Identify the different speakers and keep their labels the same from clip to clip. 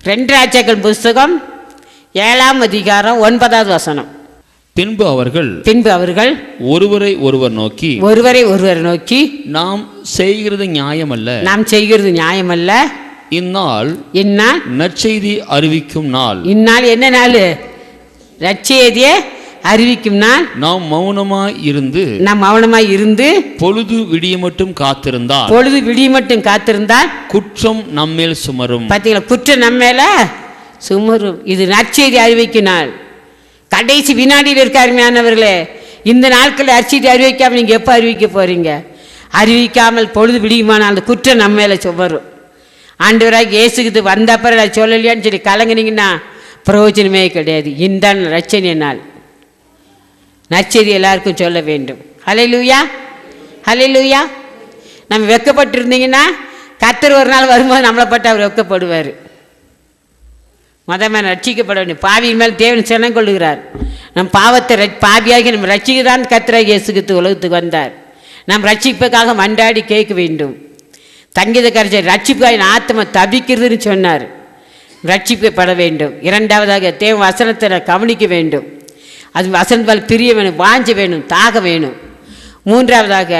Speaker 1: 2 ராஜாக்கள் புஸ்தகம் 7ஆம் அதிகாரம் 9வது வசனம்.
Speaker 2: பின்பு அவர்கள் ஒருவரை ஒருவர் நோக்கி நாம் செய்கிறது நியாயமல்ல, இந்நாள் நற்செய்தி அறிவிக்கும் நாள்.
Speaker 1: இந்நாள் என்ன நாள்? நற்செய்தியை அறிவிக்கும் நாள்.
Speaker 2: நாம் மௌனமாய் இருந்து பொழுது விடிய மட்டும் காத்திருந்தால் குற்றம் நம்மேல் சுமரும்.
Speaker 1: பார்த்தீங்களா, குற்றம் நம்மேல சுமரும். இது நற்செய்தி அறிவிக்கும் நாள். கடைசி வினாடியில் இருக்காருமையானவர்களே. இந்த நாட்களில் நற்செய்தி அறிவிக்காமல் நீங்கள் எப்போ அறிவிக்க போறீங்க? அறிவிக்காமல் பொழுது விடியுமானால் அந்த குற்றம் நம்ம மேலே சுமரும். ஆண்டவராக இயேசுக்கு வந்த அப்புறம் நான் சொல்லலையான்னு சொல்லி கலங்குனீங்கன்னா பிரயோஜனமே கிடையாது. இந்த ரட்சணை நாள் நற்செய்தி எல்லாருக்கும் சொல்ல வேண்டும். ஹல்லேலூயா, ஹல்லேலூயா. நம்ம வெட்கப்பட்டிருந்தீங்கன்னா கர்த்தர் ஒரு நாள் வரும்போது நம்மளை பட்டு அவர் வெட்கப்படுவார். மதமாக ரட்சிக்கப்பட வேண்டும். பாவியின் மேல் தேவன் சினம் கொள்ளுகிறார். நம் பாவத்தை பாவியாகி நம்ம ரட்சிக்கதான் கர்த்தராகிய இயேசு கிறிஸ்து உலகத்துக்கு வந்தார். நாம் ரட்சிப்புக்காக மண்டாடி கேட்க வேண்டும். சங்கீதக்காரர் ரட்சிப்புக்காக என் ஆத்மா தபிக்கிறதுன்னு சொன்னார். ரட்சிக்கப்பட வேண்டும். 2வதாக தேவ வசனத்தை கவனிக்க வேண்டும். அது வசனத்தால் பிரிய வேணும், வாஞ்ச வேணும், தாக வேணும். 3வதாக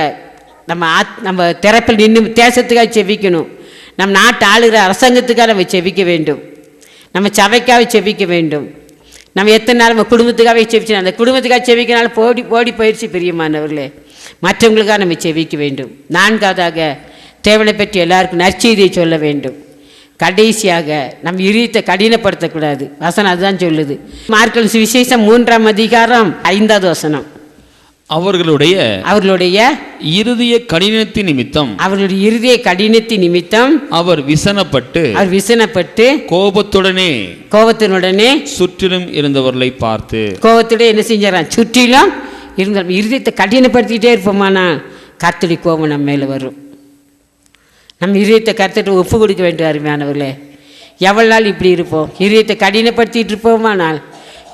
Speaker 1: நம்ம திறப்பில் நின்று தேசத்துக்காக செபிக்கணும். நம் நாட்டு ஆளுகிற அரசாங்கத்துக்காக நம்ம செபிக்க வேண்டும். நம்ம சபைக்காக செபிக்க வேண்டும். நம்ம எத்தனை நாள் நம்ம குடும்பத்துக்காகவே செபிச்சு அந்த குடும்பத்துக்காக செபிக்கனாலும் போடி பயிற்சி பிரியமானவர்களே. மற்றவங்களுக்காக நம்ம செபிக்க வேண்டும். 4வதாக தேவனை பற்றி எல்லாருக்கும் நற்செய்தியை சொல்ல வேண்டும். கடைசியாக நம்ம இதயத்தை கடினப்படுத்தக்கூடாது. வசனம் அதுதான் சொல்லுது. மார்க்கு சுவிசேஷம் 3ஆம் அதிகாரம் 5வது வசனம்.
Speaker 2: அவர்களுடைய
Speaker 1: இருதய கடினத்தின் நிமித்தம் அவர் விசனப்பட்டு கோபத்துடனே சுற்றிலும் இருந்தவர்களை பார்த்து கோபத்துடன் என்ன செஞ்சாராம்? சுற்றிலும் இருந்த இருதயத்தை கடினப்படுத்திக்கிட்டே இருப்போமானா கர்த்தருடைய கோபம் நம்ம மேலே வரும். நம்ம இதயத்தை கர்த்தருக்கு ஒப்பு கொடுக்க வேண்டும். அருமையானவர்களே, எவ்வளோ நாள் இப்படி இருப்போம்? இதயத்தை கடினப்படுத்திட்டு இருப்போமானால்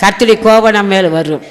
Speaker 1: கர்த்தருடைய கோபம் நம்ம மேலே வரும்.